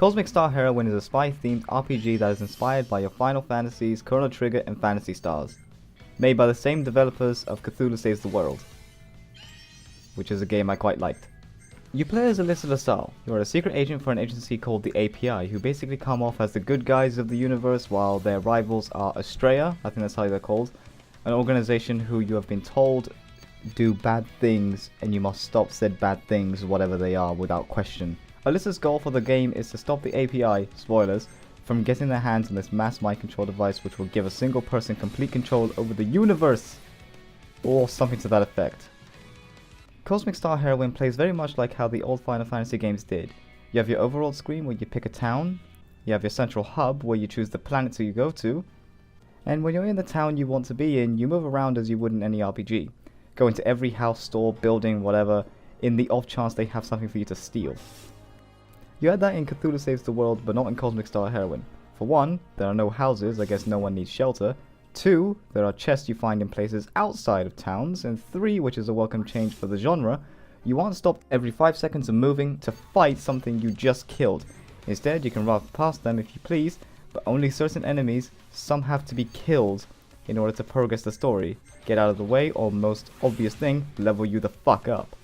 Cosmic Star Heroine is a spy-themed RPG that is inspired by your Final Fantasies, Chrono Trigger, and Phantasy Stars. Made by the same developers of Cthulhu Saves the World, which is a game I quite liked. You play as Alyssa L'Salle. You are a secret agent for an agency called the API, who basically come off as the good guys of the universe, while their rivals are Estrella, I think that's how they're called, an organization who you have been told do bad things, and you must stop said bad things, whatever they are, without question. Alyssa's goal for the game is to stop the API, spoilers, from getting their hands on this mass mind control device which will give a single person complete control over the universe, or something to that effect. Cosmic Star Heroine plays very much like how the old Final Fantasy games did. You have your overworld screen where you pick a town, you have your central hub where you choose the planet you go to, and when you're in the town you want to be in, you move around as you would in any RPG. Go into every house, store, building, whatever, in the off chance they have something for you to steal. You had that in Cthulhu Saves the World, but not in Cosmic Star Heroine. For one, there are no houses, I guess no one needs shelter. 2, there are chests you find in places outside of towns. And 3, which is a welcome change for the genre, you aren't stopped every 5 seconds of moving to fight something you just killed. Instead, you can run past them if you please, but only certain enemies, some have to be killed in order to progress the story. Get out of the way, or most obvious thing, level you the fuck up.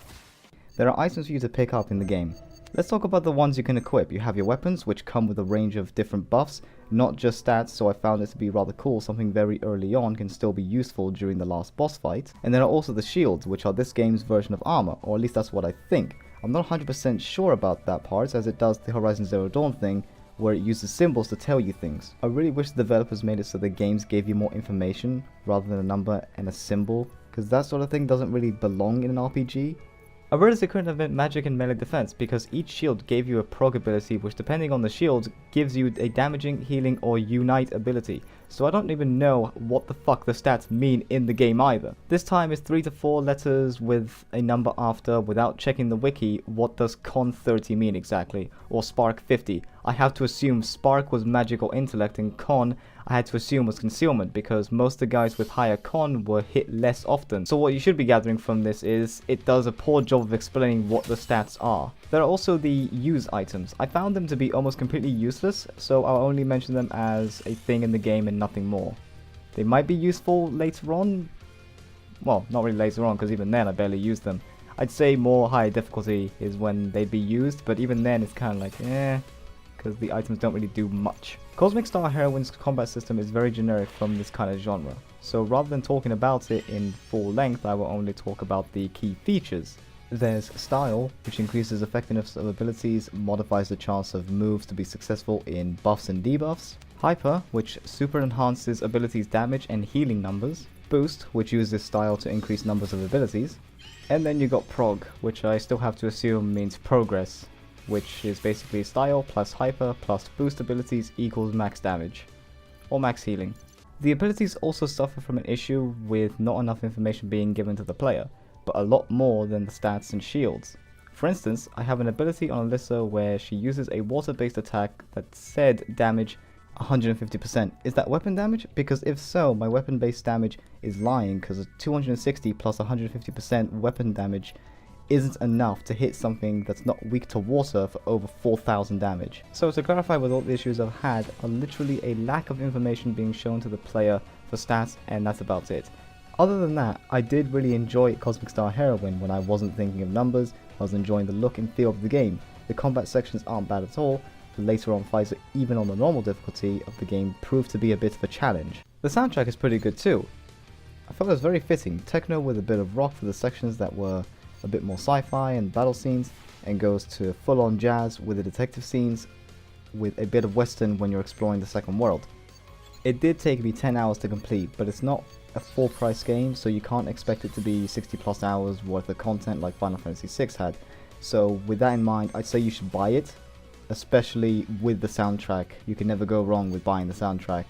There are items for you to pick up in the game. Let's talk about the ones you can equip. You have your weapons, which come with a range of different buffs, not just stats, so I found it to be rather cool. Something very early on can still be useful during the last boss fight. And there are also the shields, which are this game's version of armor, or at least that's what I think. I'm not 100% sure about that part, as it does the Horizon Zero Dawn thing, where it uses symbols to tell you things. I really wish the developers made it so the games gave you more information, rather than a number and a symbol, because that sort of thing doesn't really belong in an RPG. I realized it couldn't have meant magic and melee defense, because each shield gave you a prog ability which, depending on the shield, gives you a damaging, healing, or unite ability. So I don't even know what the fuck the stats mean in the game either. This time is 3 to 4 letters with a number after. Without checking the wiki, what does con 30 mean exactly? Or spark 50? I have to assume spark was magic or intellect, and con I had to assume was concealment, because most of the guys with higher con were hit less often. So what you should be gathering from this is it does a poor job of explaining what the stats are. There are also the use items. I found them to be almost completely useless, so I'll only mention them as a thing in the game and nothing more. They might be useful later on. Well, not really later on, because even then I barely use them. I'd say more high difficulty is when they'd be used, but even then it's kind of like, because the items don't really do much. Cosmic Star Heroine's combat system is very generic from this kind of genre, so rather than talking about it in full length, I will only talk about the key features. There's Style, which increases effectiveness of abilities, modifies the chance of moves to be successful in buffs and debuffs. Hyper, which super enhances abilities damage and healing numbers. Boost, which uses Style to increase numbers of abilities. And then you got Prog, which I still have to assume means progress, which is basically Style plus Hyper plus boost abilities equals max damage, or max healing. The abilities also suffer from an issue with not enough information being given to the player, but a lot more than the stats and shields. For instance, I have an ability on Alyssa where she uses a water-based attack that said damage 150%. Is that weapon damage? Because if so, my weapon-based damage is lying, because 260 plus 150% weapon damage isn't enough to hit something that's not weak to water for over 4,000 damage. So to clarify what all the issues I've had are literally a lack of information being shown to the player for stats, and that's about it. Other than that, I did really enjoy Cosmic Star Heroine when I wasn't thinking of numbers. I was enjoying the look and feel of the game. The combat sections aren't bad at all. The later on fights, even on the normal difficulty of the game, proved to be a bit of a challenge. The soundtrack is pretty good too. I felt it was very fitting, techno with a bit of rock for the sections that were a bit more sci-fi and battle scenes, and goes to full-on jazz with the detective scenes, with a bit of western when you're exploring the second world. It did take me 10 hours to complete, but it's not a full price game, so you can't expect it to be 60 plus hours worth of content like Final Fantasy VI had. So with that in mind, I'd say you should buy it, especially with the soundtrack. You can never go wrong with buying the soundtrack.